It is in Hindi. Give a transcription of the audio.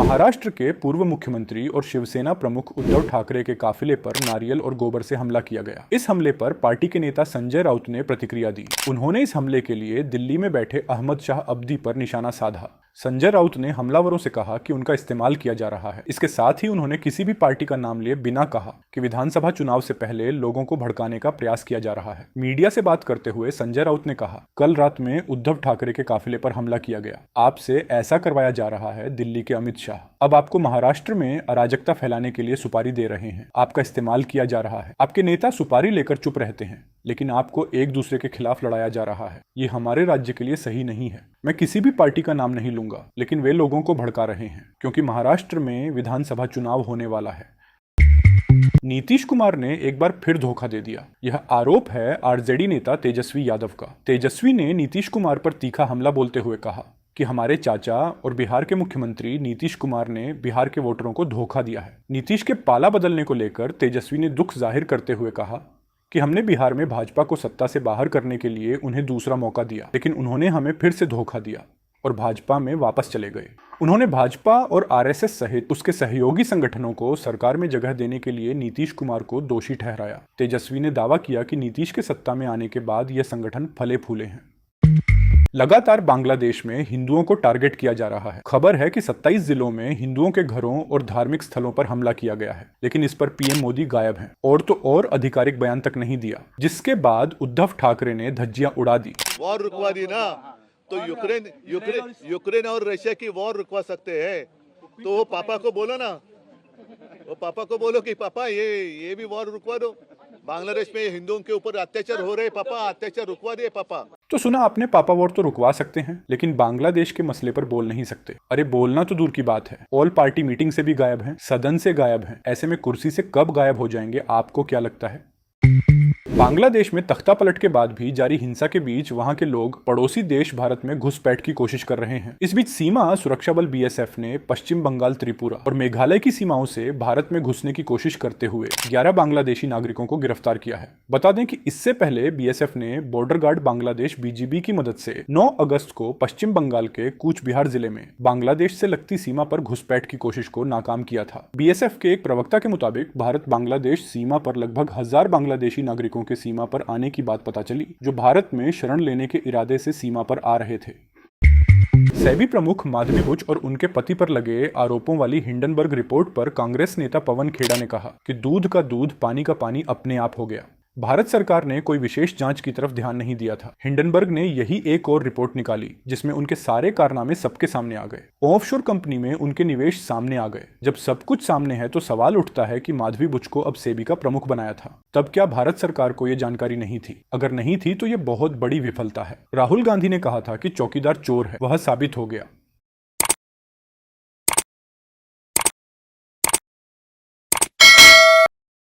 महाराष्ट्र के पूर्व मुख्यमंत्री और शिवसेना प्रमुख उद्धव ठाकरे के काफिले पर नारियल और गोबर से हमला किया गया। इस हमले पर पार्टी के नेता संजय राउत ने प्रतिक्रिया दी। उन्होंने इस हमले के लिए दिल्ली में बैठे अहमद शाह अब्दी पर निशाना साधा। संजय राउत ने हमलावरों से कहा कि उनका इस्तेमाल किया जा रहा है। इसके साथ ही उन्होंने किसी भी पार्टी का नाम लिए बिना कहा कि विधानसभा चुनाव से पहले लोगों को भड़काने का प्रयास किया जा रहा है। मीडिया से बात करते हुए संजय राउत ने कहा, कल रात में उद्धव ठाकरे के काफिले पर हमला किया गया। आपसे ऐसा करवाया जा रहा है दिल्ली के अमित शाह। अब आपको महाराष्ट्र में अराजकता फैलाने के लिए सुपारी दे रहे हैं। आपका इस्तेमाल किया जा रहा है। आपके नेता सुपारी लेकर चुप रहते हैं, लेकिन आपको एक दूसरे के खिलाफ लड़ाया जा रहा है। ये हमारे राज्य के लिए सही नहीं है। मैं किसी भी पार्टी का नाम नहीं लूंगा, लेकिन वे लोगों को भड़का रहे हैं क्योंकि महाराष्ट्र में विधानसभा चुनाव होने वाला है। नीतीश कुमार ने एक बार फिर धोखा दे दिया। यह आरोप है आरजेडी नेता तेजस्वी यादव का। तेजस्वी ने नीतीश कुमार पर तीखा हमला बोलते हुए कहा कि हमारे चाचा और बिहार के मुख्यमंत्री नीतीश कुमार ने बिहार के वोटरों को धोखा दिया है। नीतीश के पाला बदलने को लेकर तेजस्वी ने दुख जाहिर करते हुए कहा कि हमने बिहार में भाजपा को सत्ता से बाहर करने के लिए उन्हें दूसरा मौका दिया, लेकिन उन्होंने हमें फिर से धोखा दिया और भाजपा में वापस चले गए। उन्होंने भाजपा और आरएसएस सहित उसके सहयोगी संगठनों को सरकार में जगह देने के लिए नीतीश कुमार को दोषी ठहराया। तेजस्वी ने दावा किया कि नीतीश के सत्ता में आने के बाद यह संगठन फले फूले हैं। लगातार बांग्लादेश में हिंदुओं को टारगेट किया जा रहा है। खबर है कि 27 जिलों में हिंदुओं के घरों और धार्मिक स्थलों पर हमला किया गया है, लेकिन इस पर पीएम मोदी गायब हैं और तो और आधिकारिक बयान तक नहीं दिया, जिसके बाद उद्धव ठाकरे ने धज्जियां उड़ा दी। वॉर रुकवा दी ना, तो यूक्रेन और रशिया की वॉर रुकवा सकते हैं। तो वो पापा को बोलो ना, वो पापा को बोलो कि पापा ये भी वॉर रुकवा दो। बांग्लादेश में हिंदुओं के ऊपर अत्याचार हो रहे, पापा अत्याचार रुकवा दिए पापा। तो सुना आपने, पापा वॉर तो रुकवा सकते हैं, लेकिन बांग्लादेश के मसले पर बोल नहीं सकते। अरे बोलना तो दूर की बात है, ऑल पार्टी मीटिंग से भी गायब हैं, सदन से गायब हैं। ऐसे में कुर्सी से कब गायब हो जाएंगे, आपको क्या लगता है? बांग्लादेश में तख्ता पलट के बाद भी जारी हिंसा के बीच वहां के लोग पड़ोसी देश भारत में घुसपैठ की कोशिश कर रहे हैं। इस बीच सीमा सुरक्षा बल बीएसएफ ने पश्चिम बंगाल, त्रिपुरा और मेघालय की सीमाओं से भारत में घुसने की कोशिश करते हुए 11 बांग्लादेशी नागरिकों को गिरफ्तार किया है। बता दें कि इससे पहले बीएसएफ ने बॉर्डर गार्ड बांग्लादेश बीजीबी की मदद से 9 अगस्त को पश्चिम बंगाल के कूच बिहार जिले में बांग्लादेश से लगती सीमा पर घुसपैठ की कोशिश को नाकाम किया था। बीएसएफ के एक प्रवक्ता के मुताबिक भारत बांग्लादेश सीमा पर लगभग 1000 बांग्लादेशी नागरिकों के सीमा पर आने की बात पता चली, जो भारत में शरण लेने के इरादे से सीमा पर आ रहे थे। सेबी प्रमुख माधवी बुच और उनके पति पर लगे आरोपों वाली हिंडनबर्ग रिपोर्ट पर कांग्रेस नेता पवन खेड़ा ने कहा कि दूध का दूध, पानी का पानी अपने आप हो गया। भारत सरकार ने कोई विशेष जांच की तरफ ध्यान नहीं दिया था। हिंडनबर्ग ने यही एक और रिपोर्ट निकाली जिसमें उनके सारे कारनामे सबके सामने आ गए। ऑफशोर कंपनी में उनके निवेश सामने आ गए। जब सब कुछ सामने है तो सवाल उठता है कि माधवी बुच को अब सेबी का प्रमुख बनाया था, तब क्या भारत सरकार को यह जानकारी नहीं थी? अगर नहीं थी तो यह बहुत बड़ी विफलता है। राहुल गांधी ने कहा था कि चौकीदार चोर है, वह साबित हो गया।